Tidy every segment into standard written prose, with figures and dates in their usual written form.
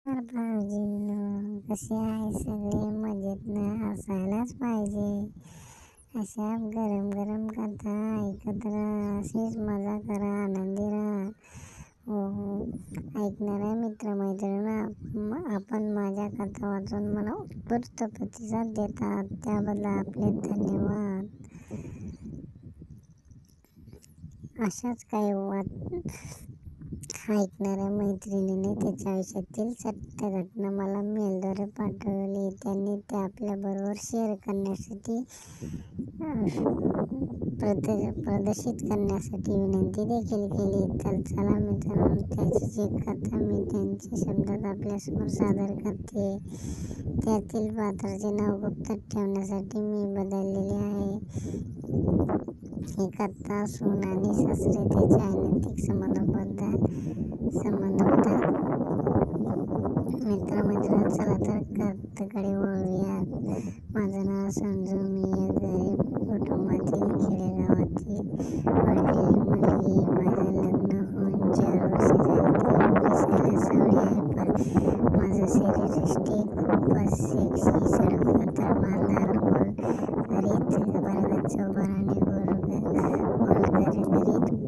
तर भाऊजींनो, कसे आहे सगळे? मजेत ना? असायलाच पाहिजे. अशा गरम गरम कथा ऐकत राहा, अशीच मजा करा, आनंदी राहा. हो हो, ऐकणाऱ्या मित्रमैत्रिणींना आपण माझ्या कथा वाचून मला उत्स्फूर्त प्रतिसाद देतात, त्याबद्दल आपले धन्यवाद. अशाच काही ऐकणाऱ्या मैत्रिणीने त्याच्या आयुष्यातील सत्य घटना मला मेलद्वारे पाठवली. त्यांनी ते आपल्याबरोबर शेअर करण्यासाठी प्रदर्शित करण्यासाठी विनंती देखील केली. तर चला मित्रांनो, त्याची जी कथा मी त्यांच्या शब्दात आपल्यासमोर सादर करते. त्यातील पात्राचे नाव गुप्त ठेवण्यासाठी मी बदललेले आहे. ही कथा सून आणि सासरे अनैतिक संबंधाबद्दल. मित्रमैत्रिणी, चला तर कथेकडे वळूयात. माझं नाव संजू. मी एक गरीब कुटुंबातील खेडेगावातील वाढलेली मुलगी. माझं लग्न होऊन 4 वर्षे झाली. दिसायला सावळी आहे, पण माझं शरीर यष्टी खूपच सेक्सी. सडकतर मांदार, गोलगरीत भरगच्च उभाराने गोलगरीत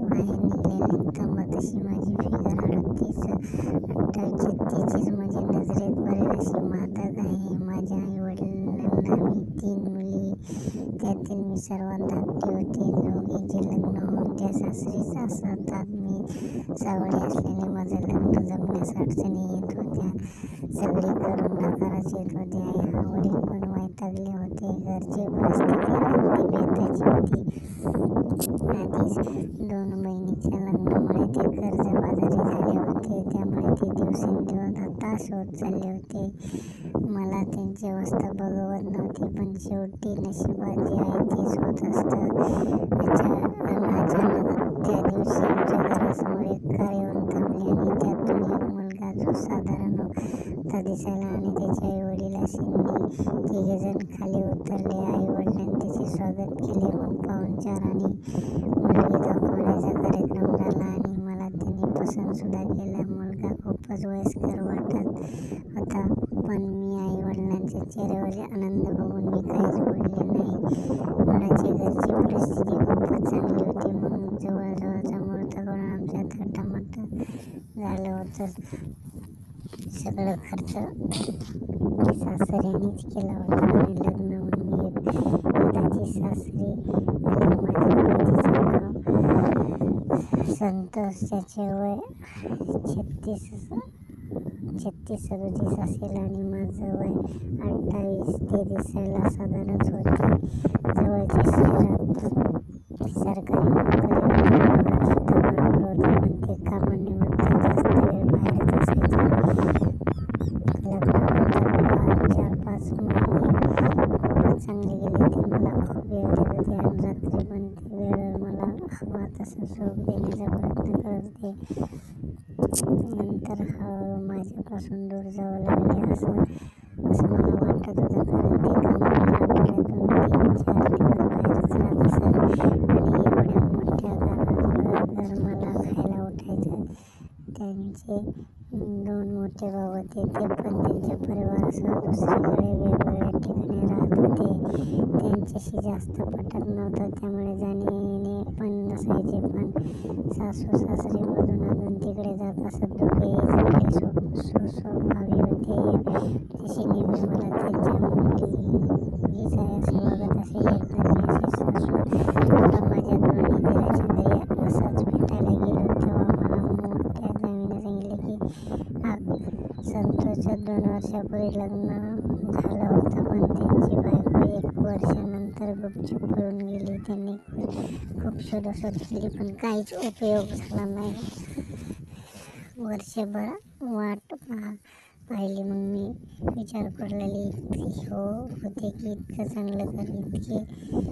बाहेर निघालेली तंबू तशी माझी फिगर 38-38 म्हणजे नजरेत भरेल अशी मादक आहे. माझ्या आईवडिलांना मी 3 मुली, त्यातील मी सर्वात धाकटी होते. दोघींचे लग्न होऊन त्या सासरीच असतात. मी सावळी असल्याने माझं लग्न जमण्यास अडचणी येत होत्या. सगळीकडून नकारच येत होते. आई-वडील पण वैतागले होते. घरची परिस्थिती अगदी बेताची होती. आधीच 2 बहिणीच्या लग्नामुळे ते कर्जबाजारी झाले होते, त्यामुळे ते दिवसेंदिवस हताश होत चालले होते. मला त्यांची अवस्था बघवत नव्हती, पण शेवटी नशिबात जे आहे तेच होत असतं. अचानक त्या दिवशी आमच्या घरासमोर एक कार येऊन थांबली आणि त्यातून एक मुलगा, जो साधारण होता दिसायला, आणि त्याचे आईवडील असे तिघेजण खाली उतरले. आईवडिलांनी त्याचे स्वागत केले. मग पाहुणचार आणि मुलगी दाखवण्याचा कार्यक्रम झाला आणि मला त्यांनी पसंत सुद्धा केला. मुलगा खूपच वयस्कर वाटत होता, पण मी आईवडिलांच्या चेहऱ्यावरील आनंद बघून मी काहीच बोलले नाही. मुलाच्या घरची परिस्थिती खूपच चांगली होती, म्हणून जवळजवळचा मुहूर्त करून आमच्या थाटामाटात झालं होतं. सगळं खर्च सासऱ्यांनीच केला होता आणि लग्न होऊन एकदाची सासरी आली. माझ्या पतीचे नाव संतोष. त्याचे वय 36-37 असेल आणि माझं वय 28. ते दिसायला साधारणच होते. जवळच्या शहरात सरकारी नोकरी होती. पगार सुद्धा भरपूर होता, पण ते कामानिमित्त जास्त वेळ बाहेरच असायचे. लग्नानंतर 4-5 महिने खूपच चांगले गेले. ते मला खूप वेळ देत होते आणि रात्री पण ते वेळेवर मला हवा तसं सुख देण्याचा प्रयत्न करत होते. नंतर हळूहळू माझ्यापासून दूर जाऊ लागले असं मला वाटत होतं, कारण ते कामामुळे आठवड्यातून 3-4 दिवस बाहेरच राहत असत आणि एवढ्या मोठ्या घर मला खायला उठायचं. त्यांचे 2 मोठे भाऊ होते, ते पण त्यांच्या परिवारासह दुसरीकडे वेगवेगळ्या ठिकाणी राहत होते. त्यांच्याशी जास्त पटत नव्हतं, त्यामुळे जाणे-येणे पण नसायचे. पण सासू-सासरे मधून तिकडे जात असत. दोघेही चांगले सुस्वभावी होते. तशी नेहमी मला त्यांच्या मुलगीच आहे असं वागत असे. एकदा मी अशी सासूला माझ्या दोन्ही दिराच्या घरी असंच भेटायला गेलो, तेव्हा मला मोठ्या जावेने सांगितले की संतोषचं 2 वर्षापूर्वी लग्न झालं होतं, पण त्यांची बायको 1 वर्षानंतर गुपचूप पळून गेली. त्यांनी खूप शोधाशोध केली, पण काहीच उपयोग झाला नाही. वर्षभर वाट पाहिली. मग मी विचार करू लागले, इतकी होते की इतकं चांगलं घर, इतके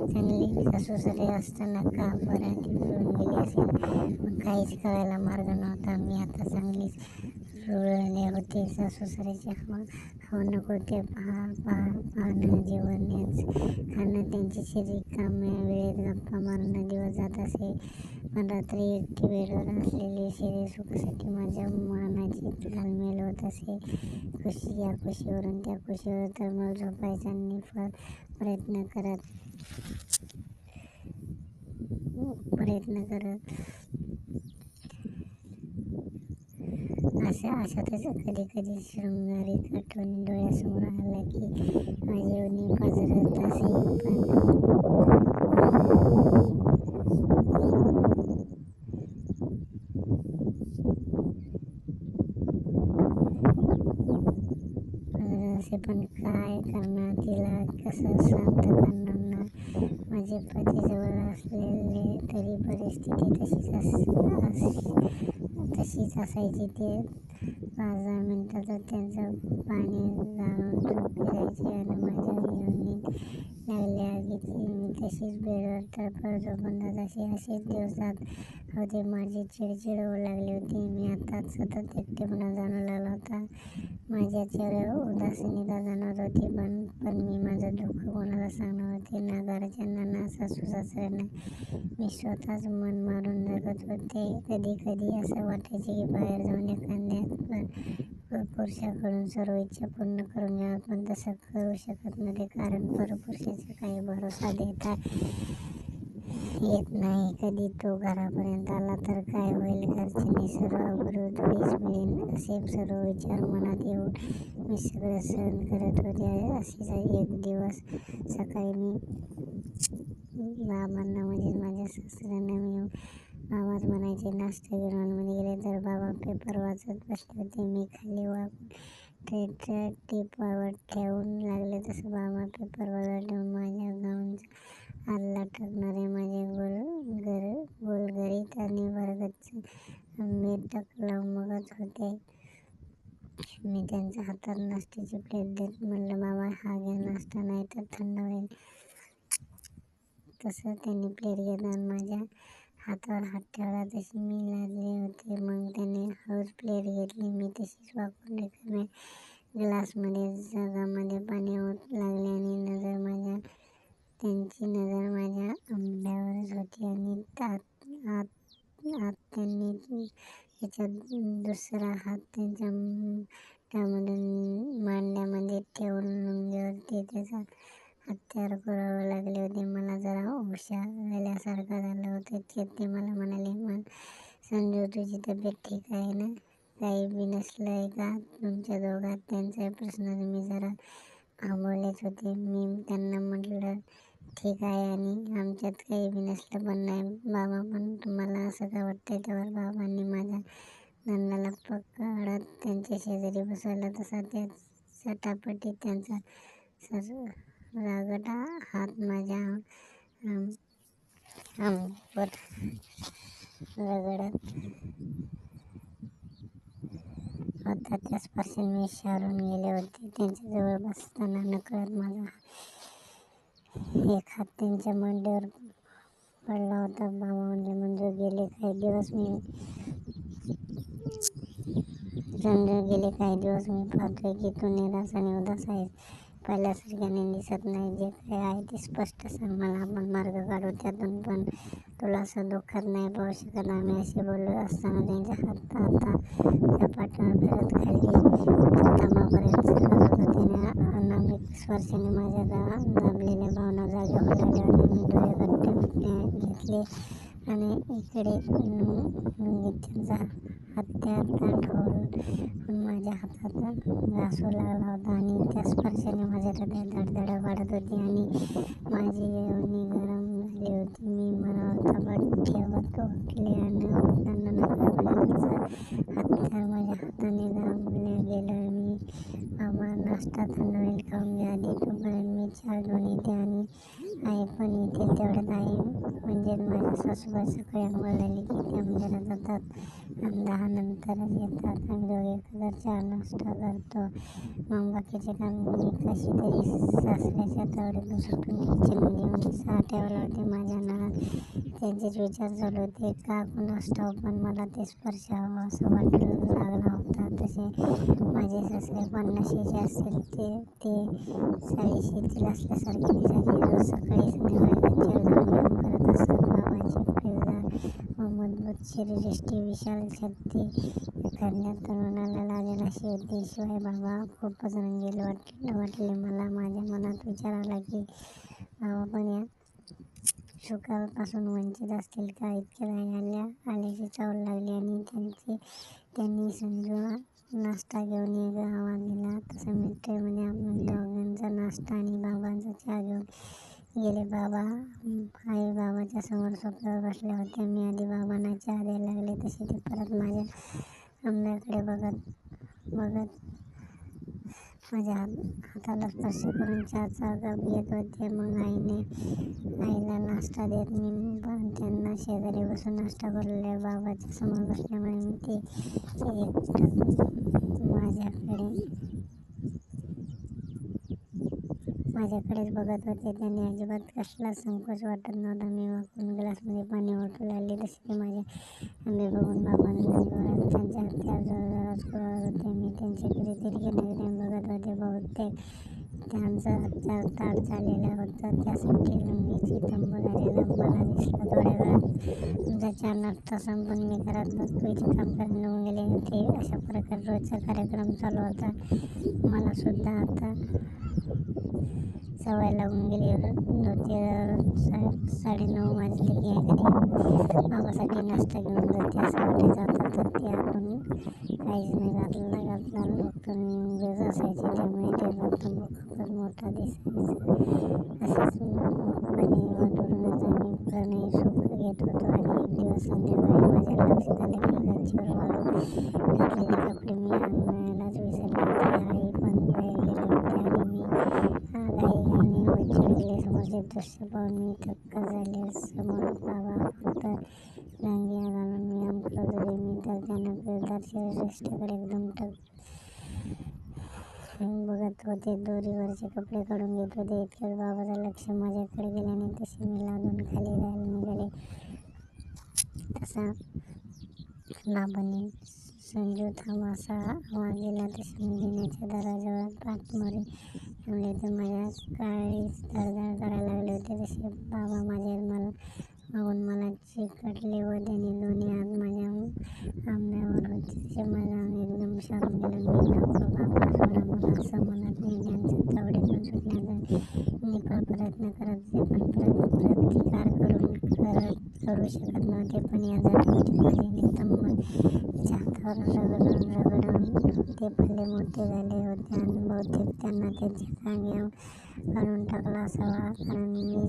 चांगले सासू-सासरे असताना का बरं ती पळून गेली असेल. मग काहीच कळायला मार्ग नव्हता. मी आता चांगलीच रुळले होते. सासू-सासऱ्याचे हवं नको ते पाहणं, जेवण खाणं, त्यांच्याशी रिकाम्या वेळेत गप्पा मारणं दिवस जात असे. पण रात्री एकटी बेडवर असलेली शरीर सुखासाठी माझ्या मनाची घालमेल होत असे. या खुशीवरून त्या खुशीवर तर मग झोपायचा प्रयत्न करत अशातच कधी कधी शृंगारिक आठवणी डोळ्यासमोर आल्या की माझी उणी पाजरत असे. पण काय करणार, तिला कसं शांत करणार ना. माझे पती जवळ असलेले तरी परिस्थिती तशीच असायची. ते 5-10 मिनिटातच त्यांचं पाणी जाणून झोपी जायचे आणि माझ्या योनीत लागल्या आगीची मी तशीच बेडवर तडफड झोपून जात. असेच दिवस जात होते. माझी चिडचिड होऊ लागली होती. मी आता सतत एकटेपणा जाणू लागला होता. माझ्या चेहऱ्यावर उदासीनता जाणवत होती. पण मी माझं दुःख कोणाला सांगणार होते? ना घरच्यांना, ना सासू-सासऱ्यांना. मी स्वतःच मन मारून जगत होते. कधी कधी असं वाटायचे की बाहेर जाऊन एखाद्या पुरुषाकडून सर्व इच्छा पूर्ण करून घ्यावं, पण तसं करू शकत नव्हते. कारण परपुरुषाचा काही भरोसा देता येत नाही. कधी तो घरापर्यंत आला तर काय होईल? घरच्यांनी सर्व अब्रू थोडीच मिळेल असे सर्व विचार मनात येऊन मी सगळं सहन करत होते. अशीच एक दिवस सकाळी मी बाबांना म्हणजेच माझ्या सासऱ्यांना मी बाबाच म्हणायचे नाश्ता घेऊन हॉलमध्ये गेले तर बाबा पेपर वाचत बसले होते. मी खाली वाकून टीपावर ठेवून लागले तसं बाबा पेपर बाजूला ठेवून माझ्या गाऊनचा आरला टाकणारे माझे गोलगरीत आणि भरगच्च मेटक लावून बघत होते. मी त्यांच्या हातात नाश्त्याची प्लेट देत म्हणलं, बाबा हा घ्या नाश्ता, नाही तर थंड होईल. तसं त्यांनी प्लेट घेतला आणि माझ्या हातावर हात ठेवला. तशी मी लाजले होते. मग त्यांनी हळूच प्लेट घेतली. मी तशीच वाकून रिकाम्या ग्लासमध्ये जगामध्ये पाणी ओतू लागले आणि त्यांची नजर माझ्या आंब्यावरच होती आणि आत त्यांनी त्याचा दुसरा हात त्यांच्या मांड्यामध्ये ठेवून लुंगीवरती त्याचा हत्यार पुरवू लागले होते. मला जरा ओशाळल्यासारखं झालं होतं. ते मला म्हणाले, संजू तुझी तब्येत ठीक आहे ना? काही बिनसलंय का तुमच्या दोघात? त्यांच्या प्रश्नाने मी जरा आंबवलेच होते. मी त्यांना म्हटलं, ठीक आहे आणि आमच्यात काही बिनसलं पण नाही बाबा, पण तुम्हाला असं का वाटतंय? तेव्हा बाबांनी माझ्या नंदाला पकडत त्यांच्या शेजारी बसवलं. तसा त्या चटापटीत त्यांचा रागटा हात माझ्या अंगावर रगडत होता. त्या स्पर्शाने मी शारून गेले होते. त्यांच्याजवळ बसताना नकळत माझा एक हात त्यांच्या मांडीवर पडला होता. बाबा म्हणले, मंजू गेले काही दिवस मी पाहतोय की तू निराश आणि उदास आहेस. पहिल्यासारख्याने दिसत नाही. जे काय आहे ते स्पष्ट सांग मला, आपण मार्ग काढू त्यातून. पण तुला असं दुःखात नाही पाहू शकत आम्ही. असे बोलत असताना त्यांच्या हात आता त्या पाठीवर फिरत खाली उत्तमापर्यंत सरकत होता. त्याने अनामिक स्पर्शाने माझ्या दाबलेल्या भावना जाग्या होऊ लागल्या आणि मी डोळे घट्ट घेतले आणि इकडे लुंगीत त्यांचा हत्यार ठेवून माझ्या हातात घासू लागला होता आणि त्या स्पर्शाने माझ्या हृदयात धडधड वाढत होती आणि माझी योनी गरम झाली होती. मी मनावर ताबा ठेवत उठले आणि उठताना नकळतपणे त्याचा हत्यार माझ्या हाताने दाबलं गेलं. मी बाबा नाश्ता थंड होईल, खाऊन घ्या आधी, तोपर्यंत मी चहा घेऊन येते आणि आई पण येतील. तेवढ्यात आई म्हणजेच माझ्या सासूबाई सकाळी अंघोळ झाली की त्या मंदिरात जातात आणि 10 नंतरच येतात. आम्ही दोघे एकत्र चहा नाश्ता करतो. मग बाकीचे काम मी कशी तरी सासऱ्याच्या तावडीतून सुटून किचनमध्ये येऊन चहा ठेवला होते. माझ्या मनात त्यांचेच विचार चालू होते. का कुणास ठाऊक, पण मला ते स्पर्श हवा असं वाटू लागला होता. तसे माझे सासरे 50शीचे असतील. ते 40शीतील असल्यासारखे दिसायचे. रोज सकाळी संध्याकाळी त्यांच्यावर जाऊन येऊन करत असत. बाबांची व मजबूत शरीरयष्टी, विशाल छाती एखाद्या तरुणाला लागेल अशी होती. शिवाय बाबा खूपच रंगील वाटले मला. माझ्या मनात विचार आला की बाबा पण या सुखापासून वंचित असतील का. इतक्यात आल्याची चावल लागली आणि त्यांनी संजू नाश्ता घेऊन ये ग आवाज दिला. तसं मिलिटरीमध्ये आपण दोघांचा नाश्ता आणि बाबांचा चहा घेऊन गेले. आई बाबाच्या समोर सोफ्यावर बसल्या होत्या. मी आधी बाबांना चहा द्यायला लागले तसे ते परत माझ्या आंब्याकडे बघत माझ्या हाताला स्पर्श करून चहाचा कप घेत होते. मग आईला नाश्ता देत मी पण त्यांना शेजारी बसून नाश्ता करू बाबाच्या समोर बसल्यामुळे मी ते एकटक माझ्याकडेच बघत होते. त्यांनी अजिबात कसला संकोच वाटत नव्हता. मी वाकून ग्लासमध्ये पाणी ओतू लागले तसे ते माझे आंबे बघून बाबांनी जोरात त्यांच्या हातावर जोरजोरात कुरवाळत होते. मी त्यांच्याकडे तिरक्या नजरेने बघत होते. बहुतेक त्यांचा हातचा ताट झालेला होता. त्यासाठी लुंगीची तंब झालेला मला दिसला. थोड्या वेळात आमचा चहा नाश्ता संपून मी घरात वास्तूचे काम करायला निघून गेले होते. अशा प्रकारे रोजचा कार्यक्रम चालू होता. मला सुद्धा आता सवय लागून गेली होती. 9:30 वाजले की घरी बाबासाठी नाश्ता घेऊन जाते असं वाटायचं होतं. तर ते आपण काहीच नाही घातला फक्त मी उभेच असायचे. त्यामुळे ते फक्त खूपच मोठा दिसायचा. असेच मोठपणे वाटूनच आम्ही प्रणयी सुख घेत होतो. आणि एक दिवस संध्याकाळी माझ्या लक्षात आलं की गच्चीवर वाळू घातलेले कपडे मी आणायलाच विसरले होते. आई पण बाहेर गेले होते आणि मी घाईघाईने वरची गेले. समोरचे दृश्य पाहून मी थक्क झाले. समोर बाबा फक्त लंगिया घालून व्यायाम करत होते. मी तर त्यांना पिळदार शरीरयष्टीकडे एकदम बघत होते. दोरीवरचे कपडे काढून घेत होते. इतक्यात बाबाचं लक्ष माझ्याकडे गेल्याने तसे मी लाजून खाली जायला निघाले. तसा बाबांनी संजू थांब असा आवाज दिला तसे मी जिन्याच्या दाराजवळ पाठमोरी थांबले. ते माझ्या काळीच धडधड करायला लागले होते. तसे बाबा मागून मला चिकटले व त्यांनी दोन्ही हात माझ्या आंब्यावर होते. तसे माझं अंग एकदम शांत गेलं. मी नको बाबा सोडा मला असं म्हणत मी त्यांच्या तावडीतून सुटण्याचा निफाड प्रयत्न करत होते. पण प्रतिकार करू शकत नव्हते. पण या झटपटीत माझे नितंब त्याच्या हातावर रगडून ते पल्ले मोठे झाले होते आणि बहुतेक त्यांना त्यांच्या जागेवर काढून टाकला असावा. कारण मी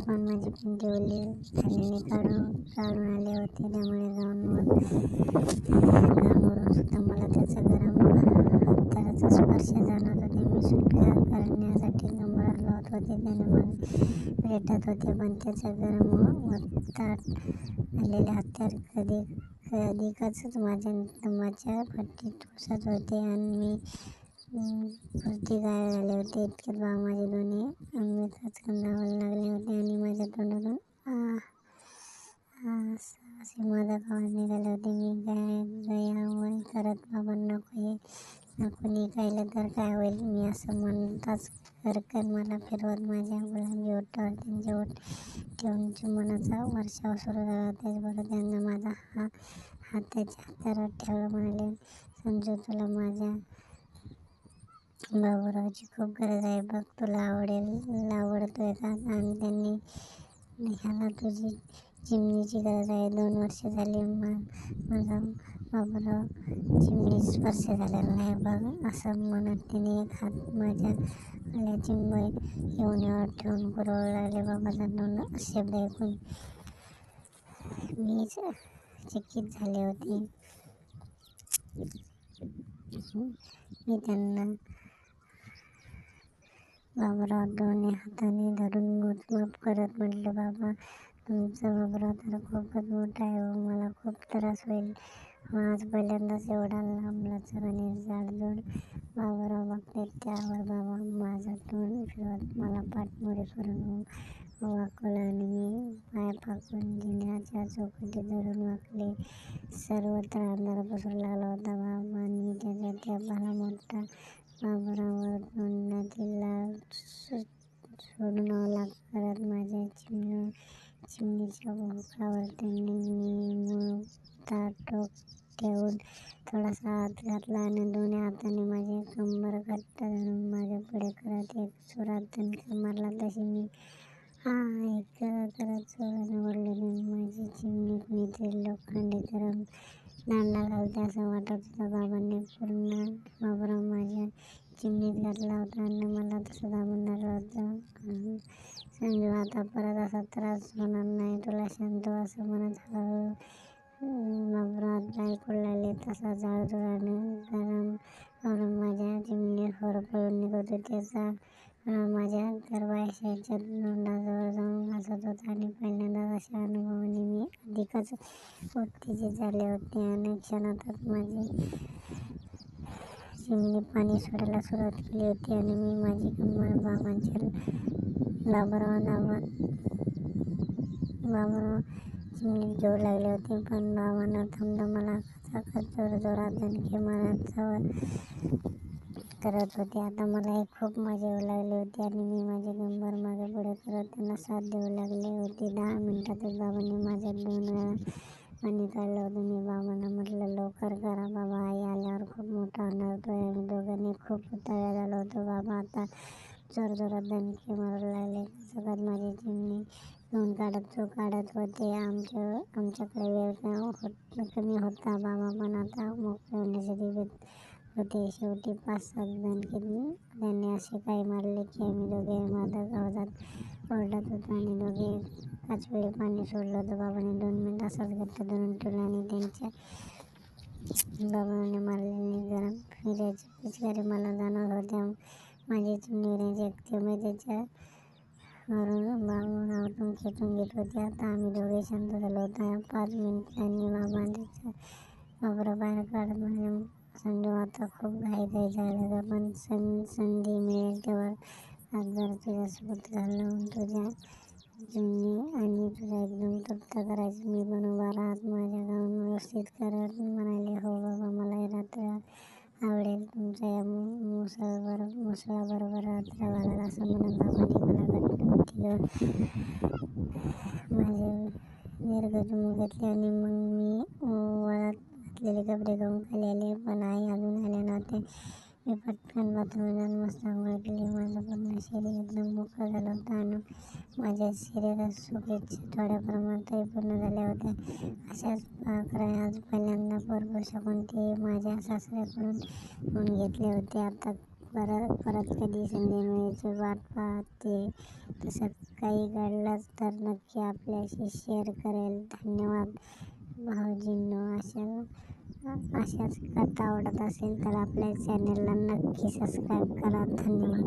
पण माझी पिंटी ओली झालेली काढून आले होते. त्यामुळे गाऊनवरून सुद्धा मला त्याचा गरम हाताचा स्पर्श जाणवत होते. मी सुटका करण्यासाठी कंबर हलवत होते. त्याने मला रेटत होते. पण त्याचा गरम वत्ताट आलेले हत्यार अधिकच माझ्या नितंबाच्या पट्टीत घुसत होते आणि मी पुरती गाय झाले होते. इतक्यात बाबा माझे दोन्ही अंग चचकन धावायला लागले होते आणि माझ्या तोंडातून असे मादक आवाज निघाले होते. मी गयावय करत बाबा नको निघायला तर काय होईल. मी असं म्हणताच घरकर मला फिरवत माझ्या गुलाबी ओठावर त्यांचे ओठ ठेवून चुंबनाचा वर्षाव सुरू झाला. त्याचबरोबर त्यांना माझा हात त्याच्या हातावर ठेवला. म्हणाले संजू तुला माझ्या बाबूरावची खूप गरज आहे बघ. तुला आवडतोय का. आणि ह्याला तुझी चिमणीची गरज आहे. 2 वर्षे झाली माझा बाबूराव चिमणी स्पर्श झालेला नाही बघ. असं म्हणत त्याने एक हात माझ्या आल्या चिंब येऊन ठेवून कुरवू लागले. बाबाचा तोंड शब्द ऐकून मी चकित झाले होते. मी त्यांना बाबूराव दोन्ही हाताने धरून मोजमाप करत म्हटलं बाबा तुमचा बाबूराव तर खूपच मोठा आहे व मला खूप त्रास होईल. आज पहिल्यांदाच एवढा लांब लचक आणि जाडजूड बाबूराव बघते. त्यावर बाबा माझं तोंड फिरवत मला पाठमोरी करून वाकवलं आणि मी पाय पाकून जिन्याच्या चौकटीत धरून वाकले. सर्वत्र अंधार पसरू लागला होता. बाबांनी त्या भला मोठा बाबूराववर तोंडातील लाळ सोडून अवलाद करत माझ्या चिमणीवर चिमणीच्या भोकावर त्यांनी टोक ठेवून थोडासा हात घातला आणि दोन्ही हाताने माझे कंबर घट्ट धरून मागे पुढे करत एक सुरात दणका मारला. तशी मी हा एक करत जोराने ओरडले. माझी चिमणी कुणीतरी लोखंडी गरम दांडा घालते असं वाटत होतं. बाबांनी पूर्ण वापरा माझ्या चिमणीत घातला होता आणि मला तसं दाबून धरलं होतं. संजू, आता परत असा त्रास होणार नाही, तुला शांत हो असं म्हणत हळूहळू बाबरात ऐकू लागले. तसा जाळ जोराने गरम करून माझ्या चिमणीत होरपळून निघत होते. त्याचा माझ्या गर्भाशयाच्या तोंडाजवळ जाऊन घासत होता आणि पहिल्यांदाच अशा अनुभवाने मी अधिकच उत्तेजित झाले होते. अनेक क्षणातच माझी चिमणी पाणी सोडायला सुरुवात केली होती आणि मी माझी कंबर बाबांच्या लाबरावर चिमणीत घेऊ लागले होते. पण बाबा न थांबता मला खचाखच जोरजोरात दणके मारत करत होते. आता मलाही खूप मजा येऊ लागली होती आणि मी माझे कंबर मागे पुढे करत त्यांना साथ देऊ लागले होते. 10 मिनिटातच बाबांनी माझ्या 2 वेळा पाणी काढलं होतं. मी बाबांना म्हटलं, लवकर करा बाबा, आई आल्यावर खूप मोठा होणार. आम्ही दोघांनी खूप उतावळ्या झालो होतो. बाबा आता जोरजोरात दणके मारू लागले. खचाखच माझी चिमणी धुवून काढत होते. आमच्याकडे वेळ कमी होता. बाबा पण आता मोकळे होण्यासाठी बेत होते. शेवटी 5-7 दणके त्यांनी असे काही मारले की आम्ही दोघे मादक आवाजात ओरडत होतो आणि दोघे एकाच वेळी पाणी सोडलं होतं. बाबांनी 2 मिनिट असाच घट्ट धरून ठेवला आणि त्यांच्या बाबांनी मारलेली गरम हिऱ्याची पिचकारी मला जाणवत होत्या. माझी चिमणी हिऱ्याची एकटी त्याच्या वरून बाबून आवटून खेचून घेत होती. आता आम्ही दोघे शांत झालो होतो. 5 मिनिटांनी बाबांच्या वापरा बाहेर काढत म्हणे, संजू, आता खूप घाई झालं पण संधी मिळेल तेव्हा हातभर तुझ्या सोबत घालून तुझ्या चिमणी आणि तुझा एकदम तृप्त करायची. मी पण उभा राहत माझ्या गाऊन व्यवस्थित करत म्हणाले, हो बाबा, मला ही रात्र आवडेल तुमच्या या मुसळाबरोबर रात्र घालायला असं म्हणत बाबांनी मला घट्ट मिठी घेऊन माझे दीर्घ चुंबन घेतले आणि मग मी वळत घातलेले कपडे घेऊन खाली आले. पण आई अजून आल्या नव्हत्या. मी पटकन बाथरूमला जाऊन मस्त आंघोळ केली. माझं पूर्ण शरीर एकदम मोकळं झालं होतं आणि माझ्या शरीरात सुखेच्छा थोड्या प्रमाणात तरी पूर्ण झाल्या होत्या. अशाच पाखरे आज पहिल्यांदा परपुरुष कोणतेही माझ्या सासऱ्याकडून घेऊन घेतले होते. आता परत कधी संधी मिळायची वाट पाहते. तसं काही घडलंच तर नक्की आपल्याशी शेअर करेल. धन्यवाद भाऊजींनो. अशाच कथा आवडत असेल तर आपल्या चॅनलला नक्की सबस्क्राईब करा. धन्यवाद.